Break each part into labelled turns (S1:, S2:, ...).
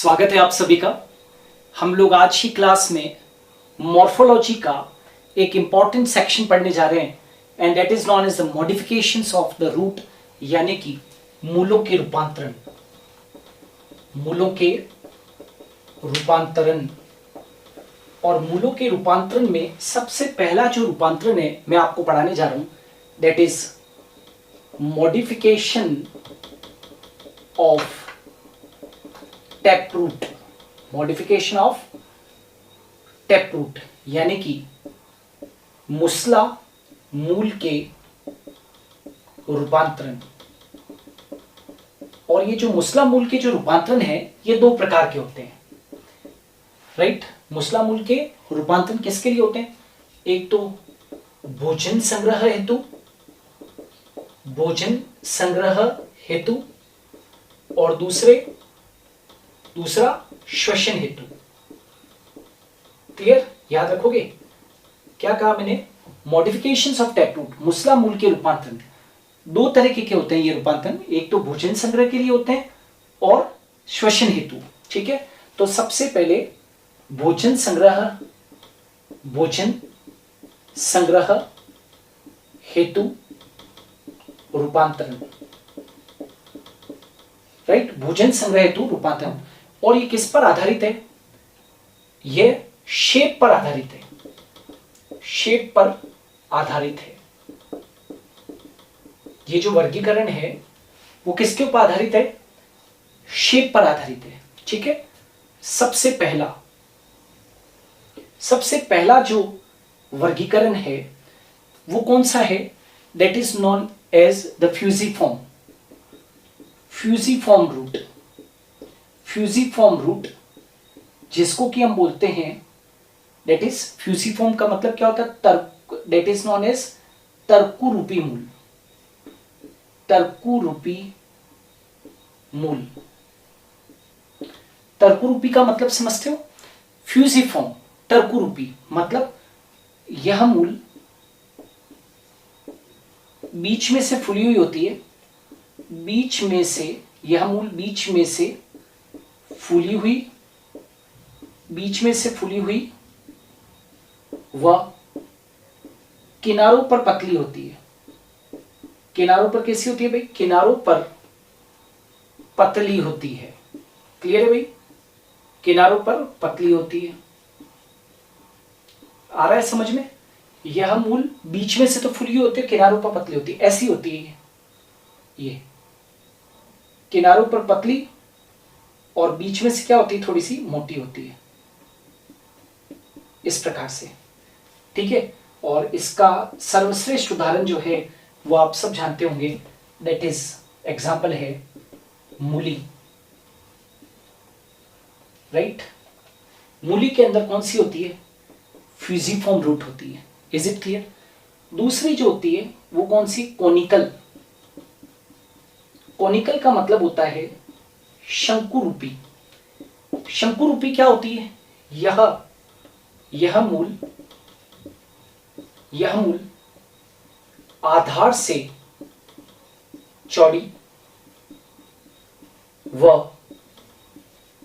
S1: स्वागत है आप सभी का। हम लोग आज की क्लास में मॉर्फोलॉजी का एक इंपॉर्टेंट सेक्शन पढ़ने जा रहे हैं and that is known as the modifications of the root, यानी कि मूलों के रूपांतरण। मूलों के रूपांतरण और मूलों के रूपांतरण में सबसे पहला जो रूपांतरण है मैं आपको पढ़ाने जा रहा हूं, that is modification of taproot. Modification of taproot यानी कि मुसला मूल के रूपांतरण। और ये जो मुसला मूल के जो रूपांतरण है ये दो प्रकार के होते हैं, राइट। मुसला मूल के रूपांतरण किसके लिए होते हैं? एक तो भोजन संग्रह हेतु, भोजन संग्रह हेतु, और दूसरा श्वसन हेतु। क्लियर? याद रखोगे क्या कहा मैंने? मॉडिफिकेशंस ऑफ टैपरूट, मुसला मूल के रूपांतरण दो तरीके के होते हैं ये रूपांतरण। एक तो भोजन संग्रह के लिए होते हैं और श्वसन हेतु, ठीक है। तो सबसे पहले भोजन संग्रह हेतु रूपांतरण, राइट। भोजन संग्रह हेतु रूपांतरण। और ये किस पर आधारित है? ये शेप पर आधारित है, शेप पर आधारित है। ये जो वर्गीकरण है वो किसके ऊपर आधारित है? शेप पर आधारित है, ठीक है। सबसे पहला जो वर्गीकरण है वो कौन सा है? That is known as the fusiform. Fusiform root, fusiform root जिसको कि हम बोलते हैं, दैट इज फ्यूजिफॉर्म का मतलब क्या होता है? तर्क, दैट इज नॉन एज तर्कुरूपी मूल। तर्कुरूपी मूल, तर्कुरूपी का मतलब समझते हो? फ्यूजिफॉर्म तर्कुरूपी मतलब यह मूल बीच में से फुली हुई होती है, बीच में से यह मूल बीच में से फूली हुई वह किनारों पर पतली होती है। किनारों पर कैसी होती है भाई? किनारों पर पतली होती है। क्लियर है भाई? किनारों पर पतली होती है। आ रहा है समझ में? यह मूल बीच में से तो फुली होती है, किनारों पर पतली होती है, ऐसी होती है ये किनारों पर पतली और बीच में से क्या होती है? थोड़ी सी मोटी होती है, इस प्रकार से, ठीक है। और इसका सर्वश्रेष्ठ उदाहरण जो है वो आप सब जानते होंगे, दैट इज एग्जाम्पल है मूली, राइट। मूली के अंदर कौन सी होती है? फ्यूजिफॉर्म रूट होती है। Is it clear? दूसरी जो होती है वो कौन सी? कोनिकल। कोनिकल का मतलब होता है शंकुरूपी। शंकुरूपी क्या होती है? यह मूल आधार से चौड़ी व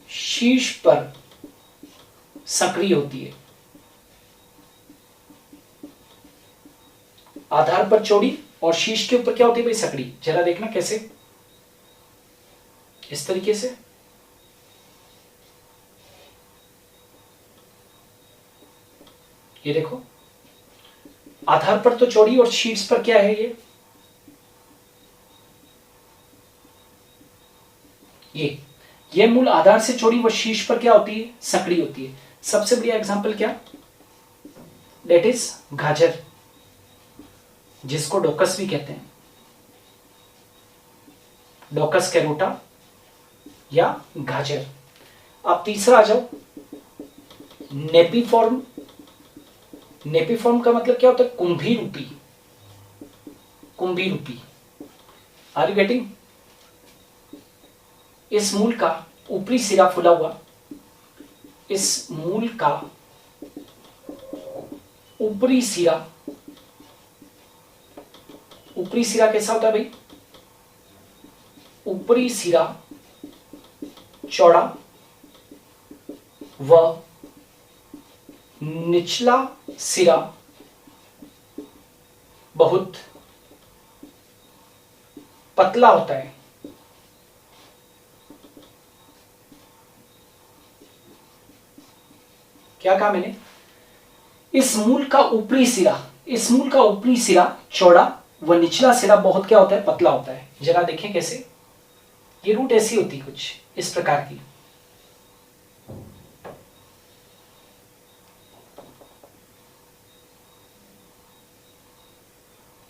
S1: शीर्ष पर सक्रिय होती है। आधार पर चौड़ी और शीर्ष के ऊपर क्या होती है भाई? सक्रिय। जरा देखना कैसे, इस तरीके से। ये देखो, आधार पर तो चौड़ी और शीर्ष पर क्या है? ये मूल आधार से चौड़ी व शीर्ष पर क्या होती है? सक्रिय होती है। सबसे बढ़िया एग्जांपल क्या? दैट इज गाजर, जिसको डोकस भी कहते हैं, डोकस कैरोटा या गाजर। अब तीसरा आ जाओ, नेपिफॉर्म। नेपिफॉर्म का मतलब क्या होता है? कुंभी रूपी। कुंभी रूपी, आर यू गेटिंग? इस मूल का ऊपरी सिरा फुला हुआ, इस मूल का ऊपरी सिरा कैसा होता है भाई? ऊपरी सिरा चौड़ा वह निचला सिरा बहुत पतला होता है। क्या कहा मैंने? इस मूल का ऊपरी सिरा चौड़ा व निचला सिरा बहुत क्या होता है? पतला होता है। जरा देखें कैसे। ये रूट ऐसी होती है कुछ इस प्रकार की।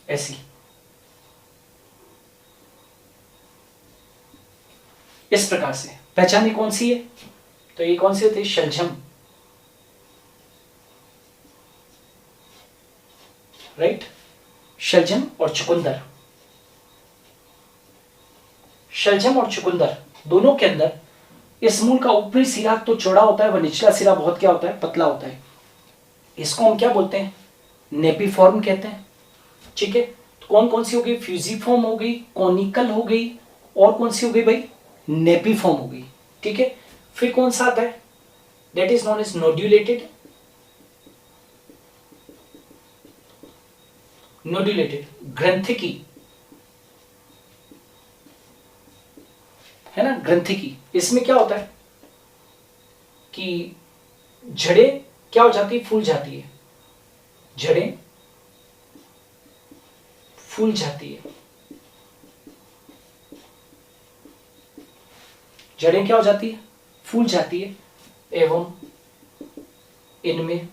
S1: ऐसी इस प्रकार से पहचाने कौन सी है? तो ये कौन सी होती है? शलजम, राइट। शलजम और चुकंदर, शलजम और चुकंदर दोनों के अंदर इस मूल का ऊपरी सिरा तो चौड़ा होता है, वह निचला सिरा बहुत क्या होता है? पतला होता है। इसको हम क्या बोलते हैं? नेपिफॉर्म कहते हैं। ठीक है, तो कौन कौन सी हो गई? फ्यूजिफॉर्म हो गई, कॉनिकल हो गई, और कौन सी हो गई भाई? नेपिफॉर्म हो गई। ठीक है, फिर कौन सा आता है? That is known as nodulated. ग्रंथिकी, है ना, ग्रंथिकी। इसमें क्या होता है कि जड़ें क्या हो जाती है? फूल जाती है। जड़ें फूल जाती है। जड़ें क्या हो जाती है? फूल जाती है। एवं इनमें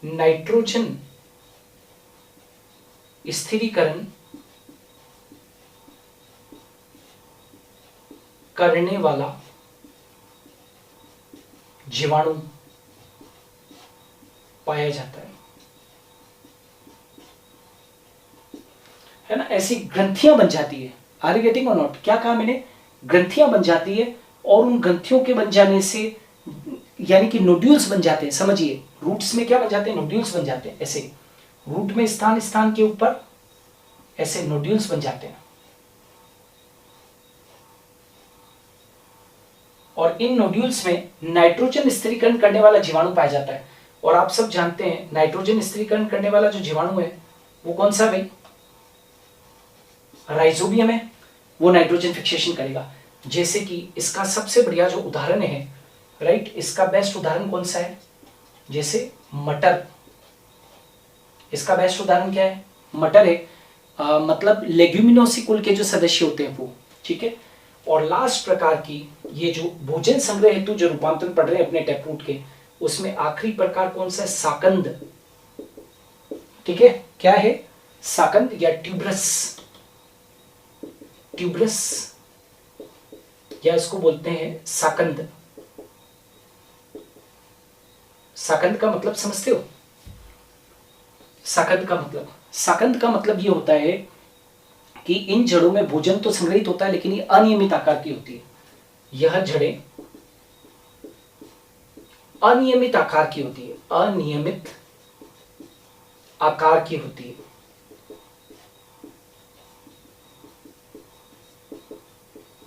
S1: नाइट्रोजन स्थिरीकरण करने वाला जीवाणु पाया जाता है ना। ऐसी ग्रंथियां बन जाती है। Are you getting or not? क्या कहा मैंने? ग्रंथियां बन जाती है, और उन ग्रंथियों के बन जाने से यानी कि नोड्यूल्स बन जाते हैं। समझिए, रूट्स में क्या बन जाते हैं? नोड्यूल्स बन जाते हैं। ऐसे रूट में स्थान स्थान के ऊपर ऐसे नोड्यूल्स बन जाते हैं, और इन नोड्यूल्स में नाइट्रोजन स्थिरीकरण करने वाला जीवाणु पाया जाता है। और आप सब जानते हैं नाइट्रोजन स्थिरीकरण करने वाला जो जीवाणु है वो कौन सा भाई? राइजोबियम है। वो नाइट्रोजन फिक्सेशन करेगा। जैसे कि इसका सबसे बढ़िया जो उदाहरण है, राइट, इसका बेस्ट उदाहरण कौन सा है? जैसे मटर। इसका बेस्ट उदाहरण क्या है? मटर है। मतलब लेग्यूमिनोसी कुल के जो सदस्य होते हैं वो। ठीक है, और लास्ट प्रकार की ये जो भोजन संग्रह हेतु जो रूपांतरण पढ़ रहे हैं अपने टैपरूट के, उसमें आखिरी प्रकार कौन सा है? साकंद। ठीक है, क्या है? साकंद या ट्यूबरस। ट्यूबरस या इसको बोलते हैं साकंद। साकंद का मतलब समझते हो? साकंद का मतलब ये होता है कि इन जड़ों में भोजन तो संग्रहित होता है, लेकिन ये अनियमित आकार की होती है। यह जड़ें अनियमित आकार की होती है। अनियमित आकार की होती है।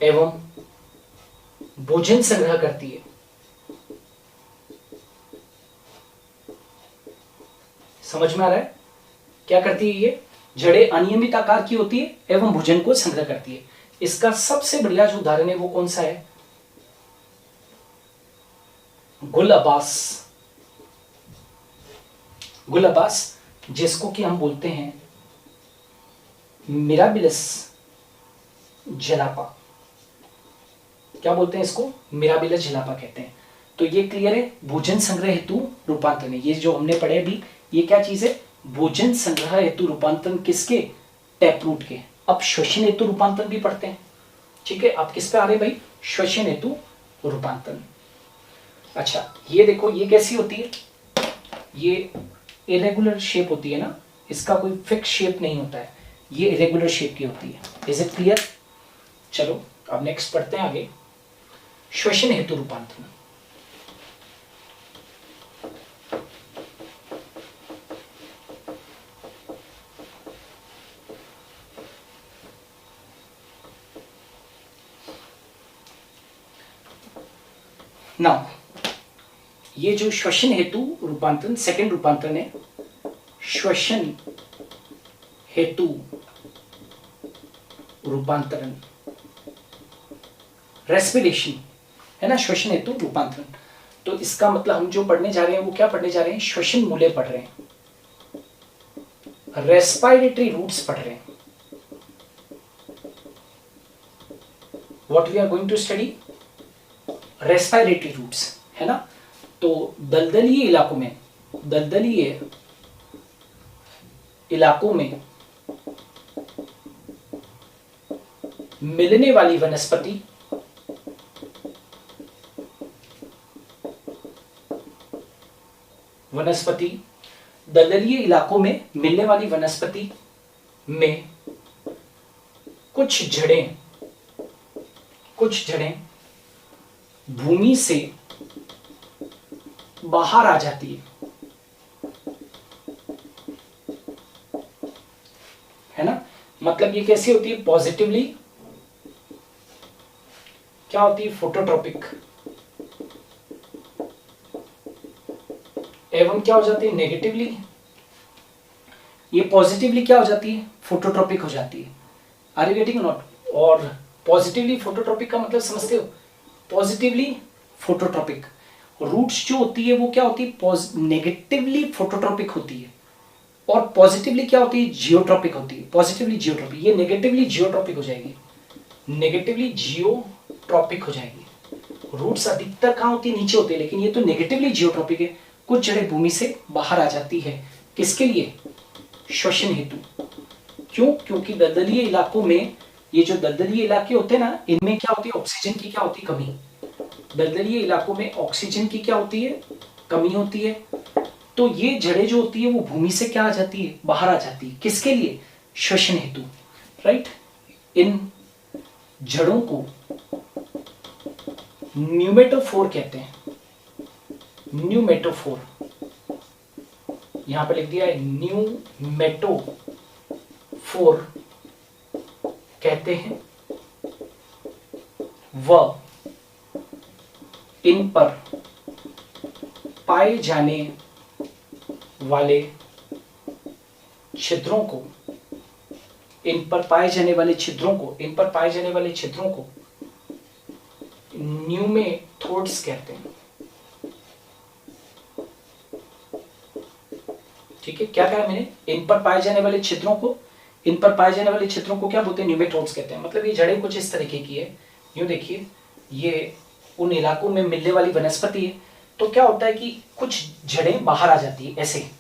S1: एवं भोजन संग्रह करती है। समझ में आ रहा है? क्या करती है ये? जड़ें अनियमित आकार की होती है एवं भोजन को संग्रह करती है। इसका सबसे बढ़िया जो उदाहरण है वो कौन सा है? गुलबास। गुलबास, जिसको कि हम बोलते हैं मिराबिलस जलापा। क्या बोलते हैं इसको? मिराबिलस जलापा कहते हैं। तो ये क्लियर है, भोजन संग्रह हेतु रूपांतरण। ये जो हमने पढ़े अभी, ये क्या चीज है? भोजन संग्रह हेतु रूपांतरण। किसके? टैपरूट के। अब श्वसन हेतु रूपांतरण भी पढ़ते हैं। ठीक है, आप किस पे आ रहे भाई? श्वसन हेतु रूपांतरण। अच्छा, ये देखो, ये कैसी होती है? ये इरेगुलर शेप होती है ना, इसका कोई फिक्स शेप नहीं होता है, ये इरेगुलर शेप की होती है। Is it clear? चलो अब नेक्स्ट पढ़ते हैं आगे, श्वसन हेतु रूपांतरण। नाउ ये जो श्वसन हेतु रूपांतरण, सेकंड रूपांतरण है श्वसन हेतु रूपांतरण, रेस्पिरेशन है ना, श्वसन हेतु रूपांतरण। तो इसका मतलब हम जो पढ़ने जा रहे हैं वो क्या पढ़ने जा रहे हैं, श्वसन मूल्य पढ़ रहे हैं, रेस्पिरेटरी रूट्स पढ़ रहे हैं। What we are going to study, respiratory roots, है ना। तो दलदलीय इलाकों में, दलदलीय इलाकों में मिलने वाली वनस्पति दलदलीय इलाकों में मिलने वाली वनस्पति में कुछ जड़ें भूमि से बाहर आ जाती है ना। मतलब ये कैसी होती है, पॉजिटिवली क्या होती है, फोटोट्रॉपिक, एवं क्या हो जाती है, नेगेटिवली, ये पॉजिटिवली क्या हो जाती है, फोटोट्रॉपिक हो जाती है। Are you getting not. और पॉजिटिवली फोटोट्रॉपिक का मतलब समझते हो, पॉजिटिवली फोटोट्रॉपिक। रूट्स जो होती है वो क्या होती है, नेगेटिवली फोटोट्रॉपिक होती है, और पॉजिटिवली क्या होती है, जियोट्रॉपिक होती है। पॉजिटिवली जियोट्रॉपिक, ये नेगेटिवली जियोट्रॉपिक हो जाएगी, नेगेटिवली जियोट्रॉपिक हो जाएगी। रूट्स अधिकतर कहाँ होती है, नीचे होती है, लेकिन ये तो नेगेटिवली जियोट्रॉपिक है। कुछ जड़ें भूमि से बाहर आ जाती है, किसके लिए, श्वसन हेतु। क्यों, क्योंकि दलदलीय इलाकों में, ये जो दलदलीय इलाके होते हैं ना, इनमें क्या होती है, ऑक्सीजन की क्या होती है, कमी। दलदलीय इलाकों में ऑक्सीजन की क्या होती है, कमी होती है। तो ये जड़ें जो होती है वो भूमि से क्या आ जाती है, बाहर आ जाती है, किसके लिए, श्वसन हेतु, राइट। इन जड़ों को न्यूमेटोफोर कहते हैं, न्यूमेटोफोर, यहां पर लिख दिया है, न्यूमेटोफोर कहते हैं। व इन पर पाए जाने वाले छिद्रों को, इन पर पाए जाने वाले छिद्रों को न्यूमेटोड्स कहते हैं। ठीक है, क्या कहा मैंने, इन पर पाए जाने वाले छिद्रों को क्या बोलते हैं, न्यूमेटोड्स कहते हैं। मतलब ये जड़ें कुछ इस तरीके की है, यूं देखिए, ये उन इलाकों में मिलने वाली वनस्पति है। तो क्या होता है कि कुछ जड़ें बाहर आ जाती है, ऐसे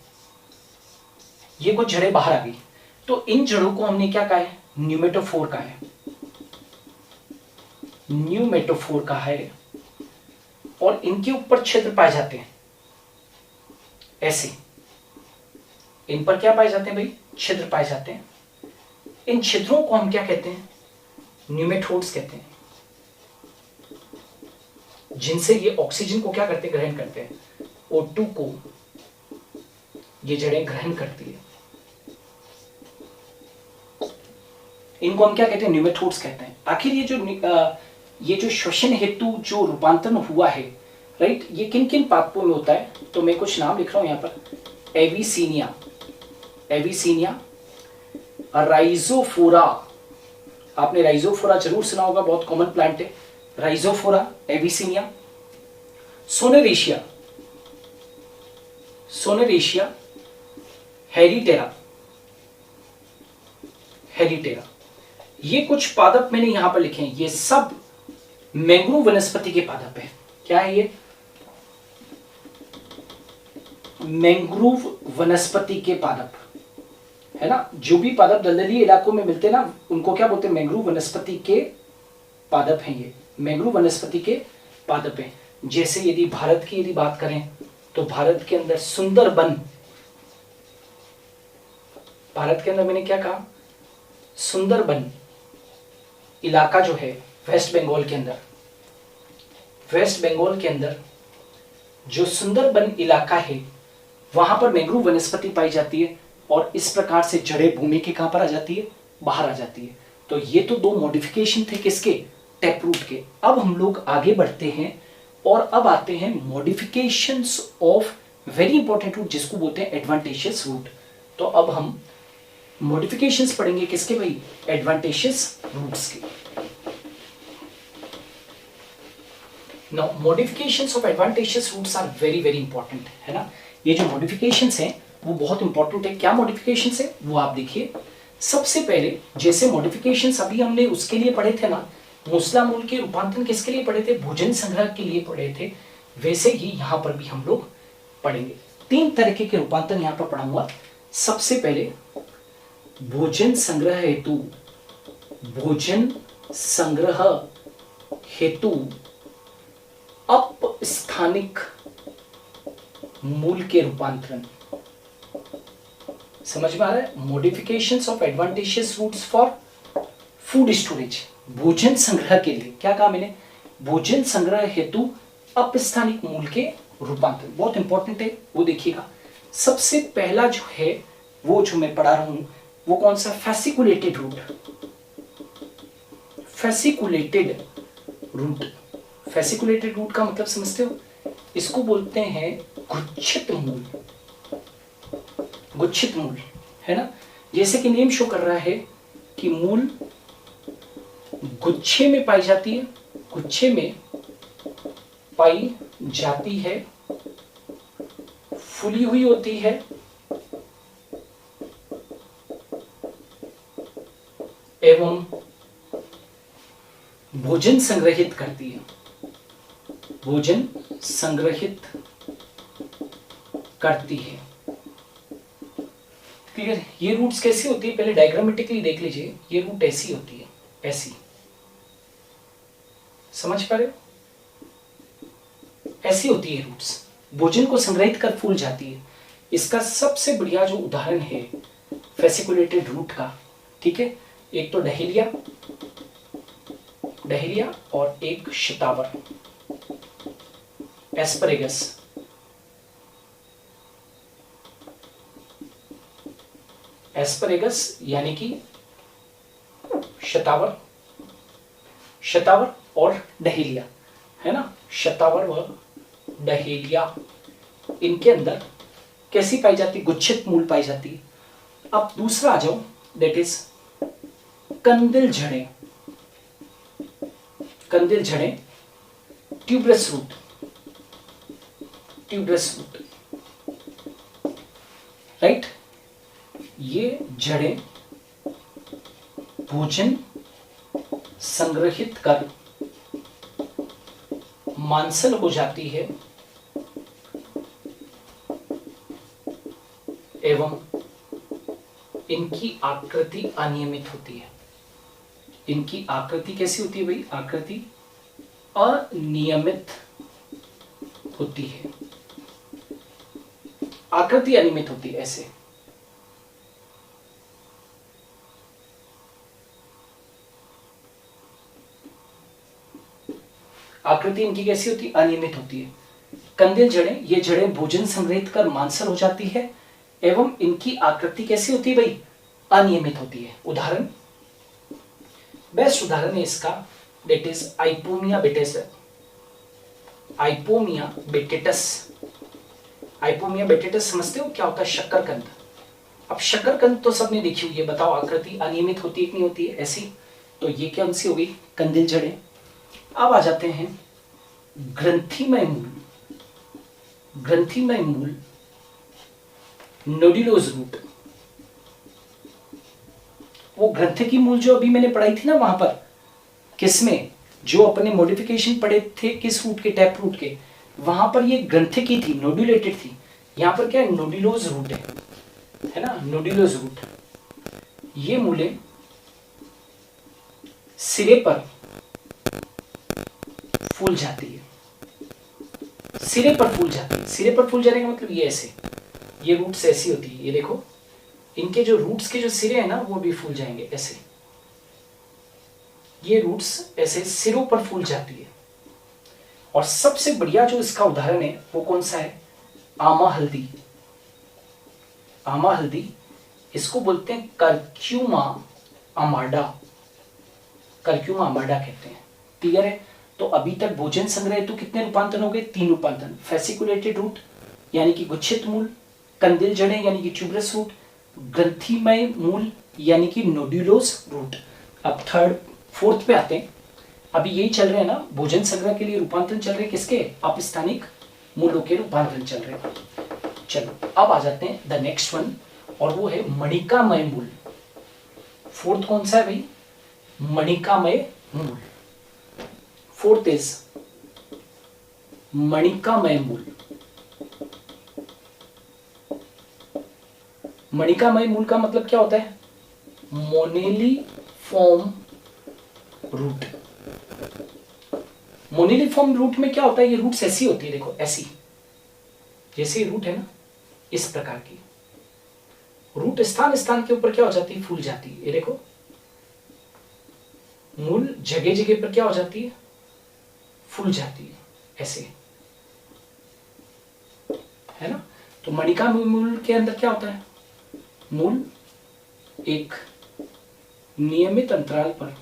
S1: ये कुछ जड़ें बाहर आ गई, तो इन जड़ों को हमने क्या कहा है, न्यूमेटोफोर कहा है, न्यूमेटोफोर कहा है। और इनके ऊपर छिद्र पाए जाते हैं, ऐसे इन पर क्या पाए जाते हैं भाई, छिद्र पाए जाते हैं। इन छिद्रों को हम क्या कहते हैं, न्यूमेटोड्स कहते हैं, जिनसे ये ऑक्सीजन को क्या करते हैं, ग्रहण करते हैं, O2 को ये जड़ें ग्रहण करती है। इनको हम क्या कहते हैं, न्यूमेटोड्स कहते हैं। आखिर ये जो श्वसन हेतु जो रूपांतरण हुआ है, राइट, ये किन किन पादपों में होता है। तो मैं कुछ नाम लिख रहा हूं यहां पर, एविसीनिया, राइजोफोरा, आपने राइजोफोरा जरूर सुना होगा, बहुत कॉमन प्लांट है, राइजोफोरा, एविसीनिया, सोनेरेशिया, हेरिटेरा। ये कुछ पादप मैंने यहां पर लिखे हैं, ये सब मैंग्रोव वनस्पति के पादप है। क्या है ये, मैंग्रोव वनस्पति के पादप, है ना। जो भी पादप दलदली इलाकों में मिलते हैं ना, उनको क्या बोलते हैं, मैंग्रोव वनस्पति के पादप हैं। ये मैंग्रोव वनस्पति के पादप हैं। जैसे यदि भारत की यदि बात करें तो भारत के अंदर सुंदरबन, भारत के अंदर मैंने क्या कहा, सुंदरबन इलाका जो है वेस्ट बंगाल के अंदर जो सुंदरबन इलाका है, वहां पर मैंग्रोव वनस्पति पाई जाती है। और इस प्रकार से जड़ें भूमि के कहां पर आ जाती है, बाहर आ जाती है। तो ये तो दो मॉडिफिकेशन थे किसके, टैप रूट के। अब हम लोग आगे बढ़ते हैं और अब आते हैं modifications of very important root जिसको बोलते हैं एडवांटेशियस रूट। तो अब हम मॉडिफिकेशंस पढ़ेंगे किसके भाई, एडवांटेशियस रूट्स के। Now modifications of adventitious roots are very very important, है ना। ये जो मॉडिफिकेशंस हैं वो बहुत इंपॉर्टेंट है। क्या मॉडिफिकेशंस है वो आप देखिए। सबसे पहले जैसे मॉडिफिकेशंस अभी हमने उसके लिए पढ़े थे ना, मूसला मूल के रूपांतरण किसके लिए पढ़े थे, भोजन संग्रह के लिए पढ़े थे, वैसे ही यहाँ पर भी हम लोग पढ़ेंगे। 3 तरीके के रूपांतरण यहाँ पर पढ़ाऊंगा। सबसे पहले भोजन संग्रह हेतु, भोजन संग्रह हेतु अपस्थानिक मूल के रूपांतरण। समझ में आ रहा है। Modifications of adventitious roots for food storage, भोजन संग्रह के लिए क्या कहा मैंने, भोजन संग्रह हेतु अपस्थानिक मूल के रूपांतरण, बहुत इंपॉर्टेंट है वो देखिएगा। सबसे पहला जो है वो जो मैं पढ़ा रहा हूं वो कौन सा, फैसिकुलेटेड रूट। फैसिकुलेटेड रूट, फैसिकुलेटेड रूट का मतलब समझते हो, इसको बोलते हैं गुच्छित मूल। गुच्छित मूल, है ना। जैसे कि नेम शो कर रहा है कि मूल गुच्छे में पाई जाती है, गुच्छे में पाई जाती है, फूली हुई होती है एवं भोजन संग्रहित करती है, भोजन संग्रहित करती है। क्लियर। ये रूट्स कैसी होती है पहले डायग्रामेटिकली देख लीजिए। ये रूट ऐसी होती है, ऐसी, समझ पा रहे हो, ऐसी होती है रूट्स, भोजन को संग्रहित कर फूल जाती है। इसका सबसे बढ़िया जो उदाहरण है फैसिकुलेटेड रूट का, ठीक है, एक तो डहेलिया, डहेलिया और एक शतावर, एस्परेगस। एस्परेगस यानी कि शतावर, शतावर और डहेलिया, है ना। शतावर व डहेलिया, इनके अंदर कैसी पाई जाती, गुच्छित मूल पाई जाती है। अब दूसरा आ जाओ, दैट इज कंदिल जड़ें। कंदिल जड़ें, tuberous root, tuberous root, right. ये जड़ें भोजन संग्रहित कर मांसल हो जाती है एवं इनकी आकृति अनियमित होती है। इनकी आकृति कैसी होती है भाई, आकृति अनियमित होती है, आकृति अनियमित होती है ऐसे। आकृति इनकी कैसी होती है, अनियमित होती है। कंदिल जड़ें, ये जड़ें भोजन संग्रहित कर मांसल हो जाती है एवं इनकी आकृति कैसी होती है भाई, अनियमित होती है। उदाहरण, बेस्ट उदाहरण है इसका, that is Ipomoea batatas, Ipomoea batatas. Ipomoea batatas समझते हो क्या होता है, शक्करकंद। अब शक्करकंद तो सबने देखी हुई है, बताओ आकृति अनियमित होती है कि नहीं होती है, ऐसी। तो ये कौन सी हो गई, कंदिल जड़ें। अब आ जाते हैं ग्रंथिमय मूल। ग्रंथिमय मूल, नोडुलोज रूट। वो ग्रंथि की मूल जो अभी मैंने पढ़ाई थी ना वहां पर, किसमें, जो अपने मॉडिफिकेशन पढ़े थे किस रूट के, टैप रूट के, वहां पर ये ग्रंथि की थी, नोडुलेटेड थी। यहां पर क्या है, नोडुलोज रूट है ना, नोडुलोज रूट। ये मूलें सिरे पर फूल जाती है, सिरे पर फूल जाती है। सिरे पर फूल जाने का मतलब ये ऐसे, ये रूट्स ऐसी होती है, ये देखो, इनके जो रूट्स के जो सिरे हैं ना वो भी फूल जाएंगे ऐसे। ये रूट्स ऐसे सिरों पर फूल जाती है। और सबसे बढ़िया जो इसका उदाहरण है वो कौन सा है, आमा हल्दी। आमा हल्दी, इसको बोलते हैं कर्क्यूमा अमाडा, कर्क्यूमा अमाडा कहते हैं। क्लियर है। तो अभी तक भोजन संग्रह हेतु कितने रूपांतरण हो गए? 3 रूपांतरण। फेसिकुलेटेड रूट यानी कि गुच्छित मूल, कंदिल जड़ें यानी कि ट्यूबरस रूट, ग्रंथिमय मूल यानी कि नोड्यूलोस रूट। अब फोर्थ पे आते हैं। अभी यही चल रहे हैं ना, भोजन संग्रह के लिए रूपांतरण चल रहे हैं किसके? अपस्थानिक मूलों के रूपांतरण चल रहे हैं। चलो अब आ जाते हैं द नेक्स्ट वन, और वो है मणिकामय मूल। फोर्थ कौन सा है भाई? मणिकामय मूल। फोर्थ इज मणिकामय मूल। मणिकामय मूल का मतलब क्या होता है? मोनेलिफॉर्म रूट। मोनेलिफॉर्म रूट में क्या होता है? ये रूट्स ऐसी होती है, देखो ऐसी, जैसे रूट है ना इस प्रकार की रूट स्थान स्थान के ऊपर क्या हो जाती है? फूल जाती है। ये देखो मूल जगह जगह पर क्या हो जाती है? फूल जाती है, ऐसे, है ना। तो मणिका मूल के अंदर क्या होता है? मूल एक नियमित अंतराल पर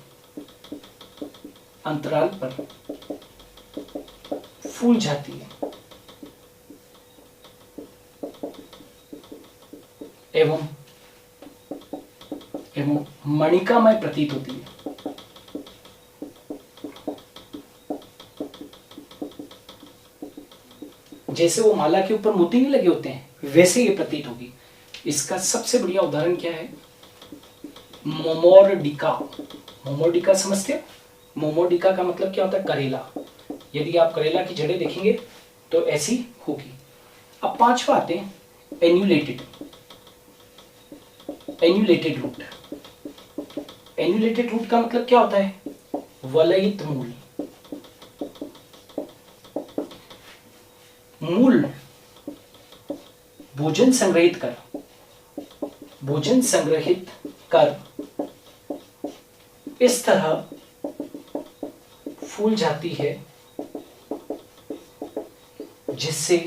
S1: फूल जाती है एवं मणिकामय प्रतीत होती है। जैसे वो माला के ऊपर मोती नहीं लगे होते हैं, वैसे ये प्रतीत होगी। इसका सबसे बढ़िया उदाहरण क्या है? मोमोर्डिका। मोमोर्डिका समझते हो? मोमोर्डिका का मतलब क्या होता है? करेला। यदि आप करेला की जड़ें देखेंगे तो ऐसी होगी। अब पांचवा आते हैं एन्यूलेटेड रूट। एन्यूलेटेड रूट का मतलब क्या होता है? वलयित मूल। मूल भोजन संग्रहित कर इस तरह फूल जाती है जिससे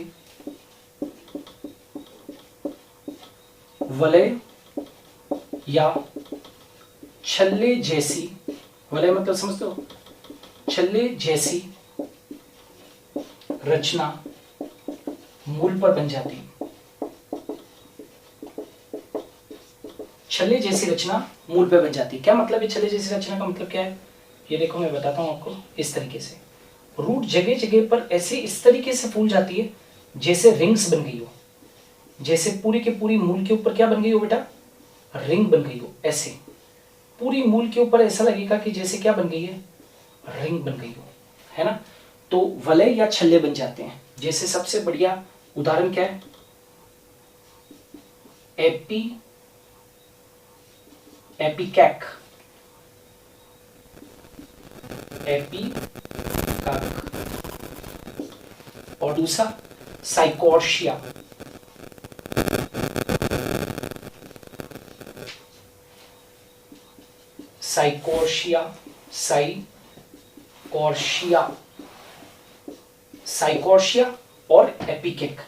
S1: वलय या छल्ले जैसी, वलय मतलब समझते हो? छल्ले जैसी रचना मूल पर बन जाती है। छल्ले जैसी रचना मूल पे बन जाती है। क्या मतलब है छल्ले जैसी रचना का मतलब क्या है? ये देखो मैं बताता हूं आपको। इस तरीके से रूट जगह जगह पर ऐसे इस तरीके से फूल जाती है जैसे रिंग्स बन गई हो, जैसे पूरी के पूरी मूल के ऊपर क्या बन गई हो बेटा? रिंग बन गई हो। ऐसे पूरी मूल के ऊपर ऐसा लगेगा कि जैसे क्या बन गई है? रिंग बन गई हो, है ना। तो वलय या छल्ले बन जाते हैं। जैसे सबसे बढ़िया उदाहरण क्या है? एपिकैक, और दूसरा साइकोर्शिया। साइकोर्शिया और एपिकैक,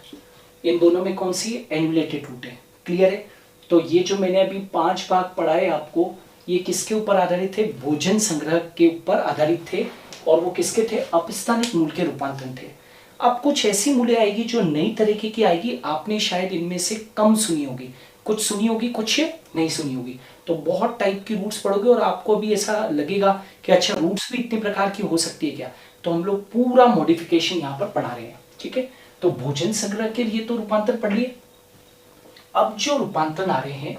S1: इन दोनों में कौन सी एन्यूलेटेड रूट है? क्लियर है। तो ये जो मैंने अभी 5 भाग पढ़ाए आपको, ये किसके ऊपर आधारित थे? भोजन संग्रह के ऊपर आधारित थे। और वो किसके थे? अपस्थानिक मूल के रूपांतरण थे। अब कुछ ऐसी मूल्य आएगी जो नई तरीके की आएगी, आपने शायद इनमें से कम सुनी होगी, कुछ सुनी होगी, कुछ नहीं सुनी होगी। तो बहुत टाइप की रूट्स पढ़ोगे और आपको भी ऐसा लगेगा कि अच्छा रूट्स भी इतने प्रकार की हो सकती है क्या। तो हम लोग पूरा मॉडिफिकेशन यहाँ पर पढ़ा रहे हैं, ठीक है। तो भोजन संग्रह के लिए तो रूपांतर पढ़ लिए। अब जो रूपांतरण आ रहे हैं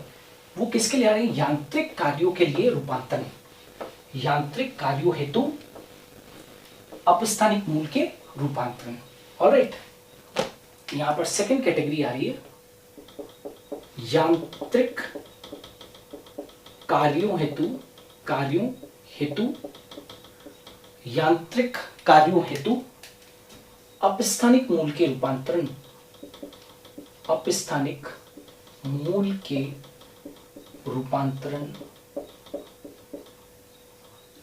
S1: वो किसके लिए आ रहे हैं? यांत्रिक कार्यों के लिए रूपांतरण। यांत्रिक कार्यों हेतु अपस्थानिक मूल के रूपांतरण। ऑलराइट, यहां पर सेकंड कैटेगरी आ रही है यांत्रिक कार्यों हेतु अपस्थानिक मूल के रूपांतरण। अपस्थानिक मूल के रूपांतरण।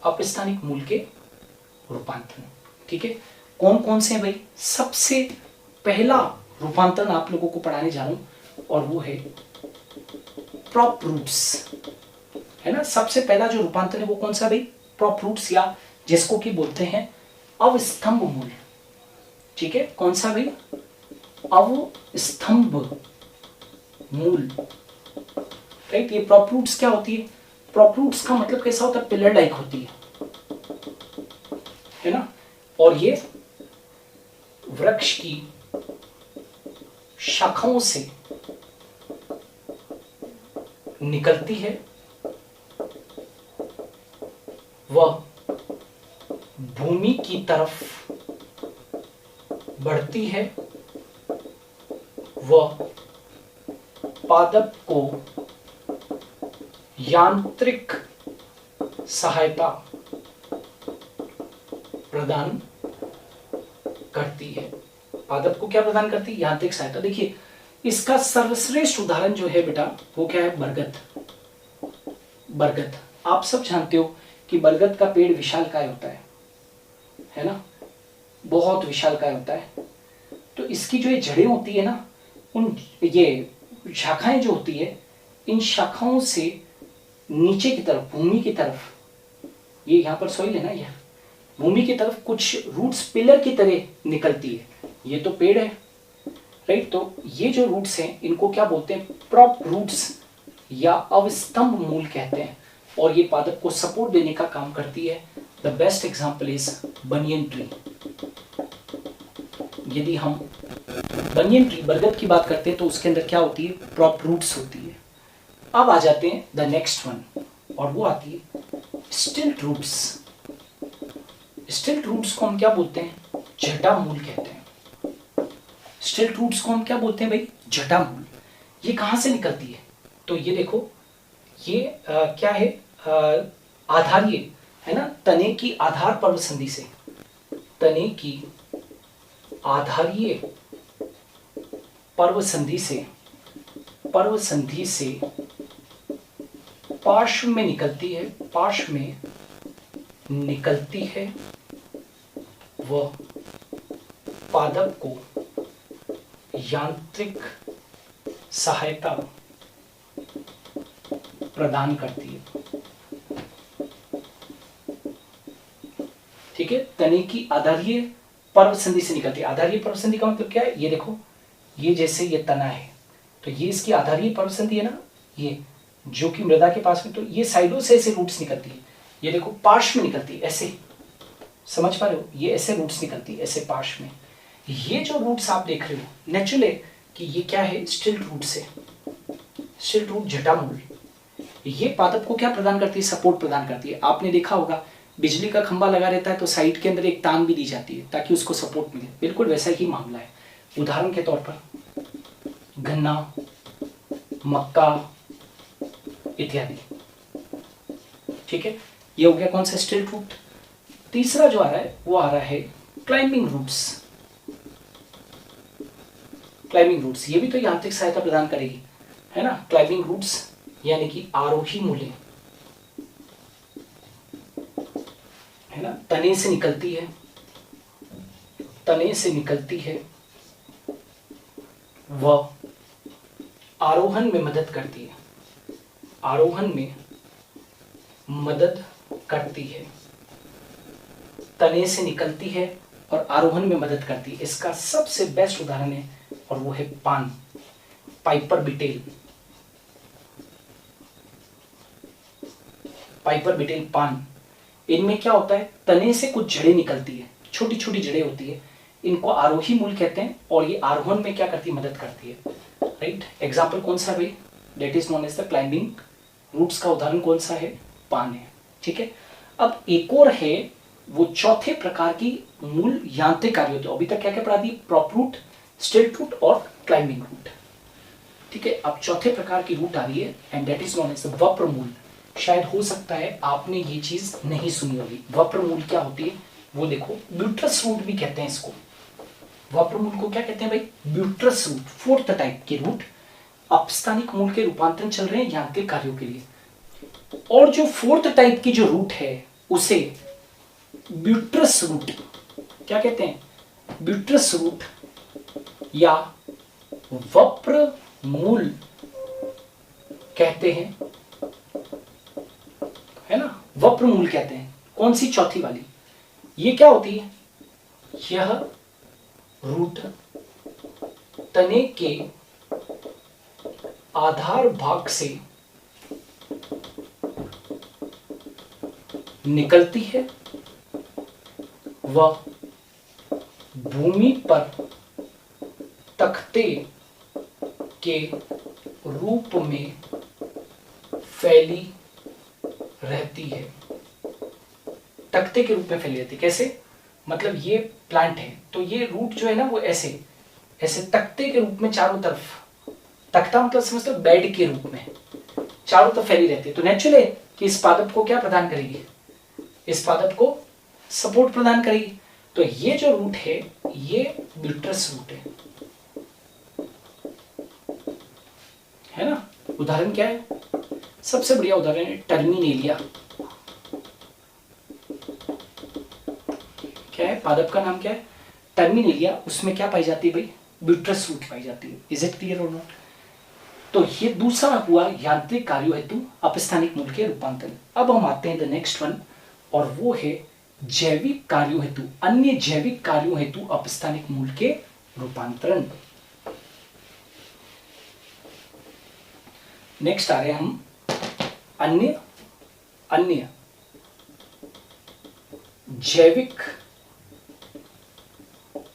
S1: अपस्थानिक मूल के रूपांतरण, ठीक है। कौन कौन से हैं भाई? सबसे पहला रूपांतरण आप लोगों को पढ़ाने जा रहा हूं और वो है प्रॉप रूट्स, है ना। सबसे पहला जो रूपांतरण है वो कौन सा भाई? प्रॉप रूट्स, या जिसको कि बोलते हैं अवस्तंभ मूल। ठीक है, कौन सा भाई? अवस्तंभ मूल। राइट, ये प्रॉप रूट्स क्या होती है? प्रॉप रूट्स का मतलब कैसा होता है? पिलर लाइक होती है ना, और ये वृक्ष की शाखाओं से निकलती है, वह भूमि की तरफ बढ़ती है, वह पादप को यांत्रिक सहायता प्रदान करती है। पादप को क्या प्रदान करती है? यांत्रिक सहायता। देखिए, इसका सर्वश्रेष्ठ उदाहरण जो है बेटा, वो क्या है? बरगद। बरगद, आप सब जानते हो कि बरगद का पेड़ विशालकाय होता है ना, बहुत विशालकाय होता है। तो इसकी जो ये जड़ें होती है ना, उन ये शाखाएं जो होती है, इन शाखाओं से नीचे की तरफ, भूमि की तरफ, ये यहाँ पर सॉइल है ना, ये भूमि की तरफ कुछ रूट्स पिलर की तरह निकलती है। ये तो पेड़ है, राइट। तो ये जो रूट्स हैं, इनको क्या बोलते हैं? प्रॉप रूट्स या अवस्तंभ मूल कहते हैं, और ये पादप को सपोर्ट देने का काम करती है। The best example is banyan tree. यदि हम बनियन ट्री, बरगद की बात करते हैं, तो उसके अंदर क्या होती है? प्रॉप रूट्स होती है। अब आ जाते हैं द नेक्स्ट वन, और वो आती है स्टिल्ट रूट्स। स्टिल्ट रूट्स को हम क्या बोलते हैं? जटा मूल कहते हैं। स्टिल्ट रूट्स को हम क्या बोलते हैं भाई? जटा मूल। ये कहां से निकलती है? तो ये देखो, ये क्या है? आधारीय है ना, तने की आधार पर्व संधि से, तने की आधारीय पर्व संधि से, पर्व संधि से पार्श्व में निकलती है, पार्श्व में निकलती है, वह पादप को यांत्रिक सहायता प्रदान करती है। ठीक है, तने की आधारीय पर्व संधि से निकलती है। आधारीय पर्व संधि का मतलब क्या है? ये देखो, ये जैसे ये तना है, तो ये इसकी आधारीय पर्व संधि है ना, ये जो कि मृदा के पास में, तो ये साइडों से ऐसे रूट्स निकलती है। ये देखो, पार्श्व में निकलती है, ऐसे, समझ पा रहे हो? ये ऐसे रूट्स निकलती है, ऐसे पार्श्व में। ये जो रूट्स आप देख रहे हो, नेचुरल है कि ये क्या है? स्टिल्ट रूट से, स्टिल्ट रूट जटा मूल। ये पादप को क्या प्रदान करती है? सपोर्ट प्रदान करती है। आपने देखा होगा, बिजली का खंभा लगा रहता है तो साइड के अंदर एक तान भी दी जाती है ताकि उसको सपोर्ट मिले। बिल्कुल वैसा ही मामला है। उदाहरण के तौर पर गन्ना, मक्का इत्यादि। ठीक है, ये हो गया कौन सा? स्टिल्ट रूट। तीसरा जो आ रहा है, वो आ रहा है क्लाइंबिंग रूट्स। क्लाइंबिंग रूट्स, ये भी तो यांत्रिक सहायता प्रदान करेगी, है ना। क्लाइंबिंग रूट्स यानी कि आरोही मूलें, है ना, तने से निकलती है, तने से निकलती है, वह आरोहण में मदद करती है, आरोहण में मदद करती है। तने से निकलती है और आरोहण में मदद करती है। इसका सबसे बेस्ट उदाहरण है, और वो है पान, पाइपर बिटेल। पाइपर बिटेल पान, इनमें क्या होता है? तने से कुछ जड़ें निकलती है, छोटी छोटी जड़ें होती है, इनको आरोही मूल कहते हैं, और ये आरोहण में क्या करती है? मदद करती है, राइट। एग्जाम्पल कौन सा है भाई? That is known as the climbing roots का उदाहरण कौन सा है? पान है। ठीक है, अब एक और है, वो चौथे प्रकार की मूल यांत्रिक कार्य होते हैं। अभी तक क्या क्या पढ़ा दी? प्रॉप रूट, स्टिल्ट रूट और क्लाइंबिंग रूट। ठीक है, अब चौथे प्रकार की रूट आ रही है, and that is known as the वप्र मूल। शायद हो सकता है आपने ये चीज नहीं सुनी होगी। वप्र मूल क्या होती है? वो देखो, ब्यूट्रस रूट भी कहते हैं इसको। वप्र मूल को क्या कहते हैं भाई? ब्यूट्रस रूट, फोर्थ टाइप के रूट अपस्थानिक मूल के रूपांतरण चल रहे हैं यांत्रिक कार्यों के लिए। और जो फोर्थ टाइप की जो रूट है, उसे ब्यूट्रस रूट क्या कहते हैं? ब्यूट्रस रूट या वप्र मूल कहते हैं, है ना, वप्र मूल कहते हैं। कौन सी? चौथी वाली। ये क्या होती है? यह रूट तने के आधार भाग से निकलती है व भूमि पर तख्ते के रूप में फैली रहती है। तख्ते के रूप में फैली रहती है कैसे? मतलब ये प्लांट है तो ये रूट जो है ना वो ऐसे ऐसे तख्ते के रूप में चारों तरफ, तख्ता मतलब समझते हो बेड के रूप में चारों तरफ फैली रहती है। तो नेचुरल है कि इस पादप को क्या प्रदान करेगी? इस पादप को सपोर्ट प्रदान करेगी। तो ये जो रूट है ये ब्यूट्रस रूट है ना। उदाहरण क्या है? सबसे बढ़िया उदाहरण है टर्मिनेलिया। क्या है? पादप का नाम क्या है? टर्मिनेलिया। उसमें क्या पाई जाती है भाई? ब्यूट्रस रूट पाई जाती है। इज इट क्लियर और नॉट? तो ये दूसरा हुआ यांत्रिक कार्यों हेतु अपस्थानिक मूल के रूपांतरण। अब हम आते हैं द नेक्स्ट वन और वो है जैविक कार्यों हेतु, अन्य जैविक कार्यों हेतु अपस्थानिक मूल के रूपांतरण। नेक्स्ट आ रहे हैं हम अन्य जैविक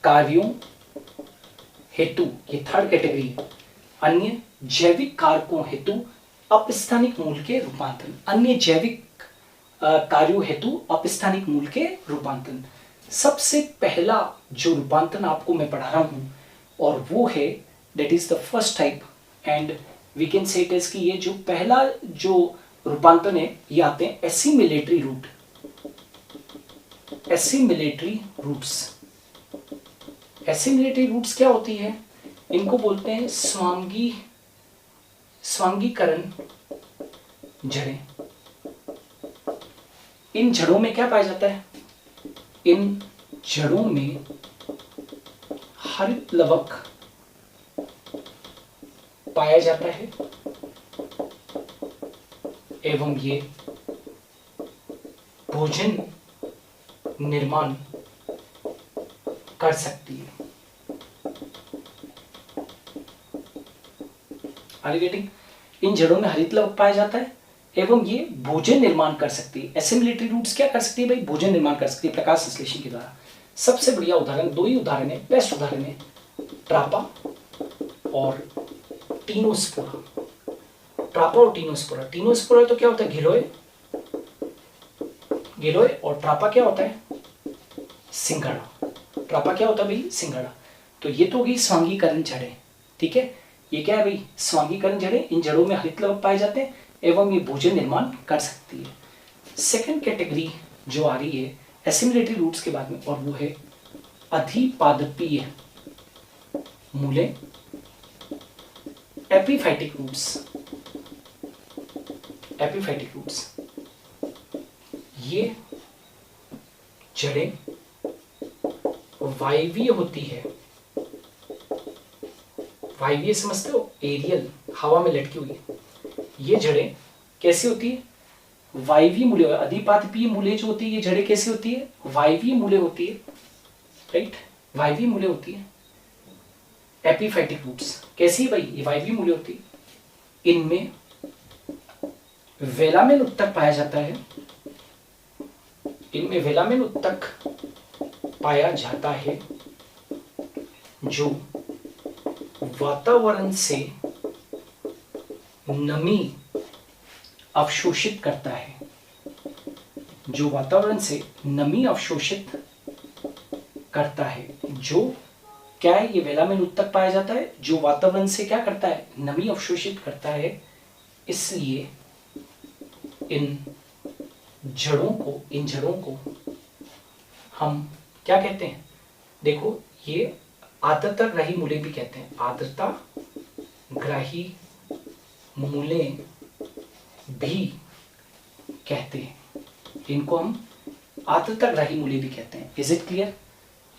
S1: कार्यों हेतु, ये थर्ड कैटेगरी, अन्य जैविक कारकों हेतु अपस्थानिक मूल के रूपांतरण। अन्य जैविक कार्यों हेतु अपस्थानिक मूल के रूपांतरण। सबसे पहला जो रूपांतरण आपको मैं पढ़ा रहा हूं और वो है that is the first type and we can say it is कि ये जो पहला जो रूपांतरण है ये आते हैं assimilatory root, assimilatory roots. Assimilatory roots क्या होती है? इनको बोलते हैं स्वांगीकरण जड़ें। इन जड़ों में क्या पाया जाता है? इन जड़ों में हरित लवक पाया जाता है एवं ये भोजन निर्माण कर सकती है। Are you getting? इन जड़ों में हरित लवक पाया जाता है एवं ये भोजन निर्माण कर सकती है। एसिमिलेटरी रूट्स क्या कर सकती है भाई? भोजन निर्माण कर सकती है प्रकाश संश्लेषण के द्वारा। सबसे बढ़िया उदाहरण, दो ही उदाहरण है, बेस्ट उदाहरण है ट्रापा और टीनोस्पोरा। ट्रापा और टीनोस्पोरा। टीनोस्पोरा तो क्या होता है? गिलोय और ट्रापा क्या होता है? सिंघाड़ा। ट्रापा क्या होता है भाई? सिंघाड़ा। तो ये तो होगी स्वांगीकरण जड़ें, ठीक है। ये क्या है भाई? स्वांगीकरण जड़ें। इन जड़ों में हरित लवक पाए जाते हैं एवं ये भोजन निर्माण कर सकती है। सेकंड कैटेगरी जो आ रही है एसिमिलेटरी रूट्स के बाद में और वो है अधिपादपीय मूलें, एपिफाइटिक रूट्स। एपिफाइटिक रूट्स ये जड़ें वायवीय होती है। वायवीय समझते हो? एरियल, हवा में लटकी हुई। ये जड़ें कैसी होती है? वायवीय मूल्य। अधिपादपीय मूल्य जो होती है ये जड़ें कैसी होती है? वायवीय मूल्य होती है, राइट। वायवीय मूल्य होती है। एपिफाइटिक रूट्स कैसी है भाई? ये वायवीय मूल्य होती है। इनमें वेलामेन उत्तक पाया जाता है। इनमें वेलामेन उत्तक पाया जाता है जो वातावरण से नमी अवशोषित करता है। जो वातावरण से नमी अवशोषित करता है। जो क्या है? ये वेलामेन उत्तक पाया जाता है जो वातावरण से क्या करता है? नमी अवशोषित करता है। इसलिए इन जड़ों को हम क्या कहते हैं? देखो ये आर्द्रता ग्राही मूलें भी कहते हैं। आर्द्रता ग्राही मूलें भी कहते हैं। इनको हम आर्द्रता ग्राही मूलें भी कहते हैं। Is it clear?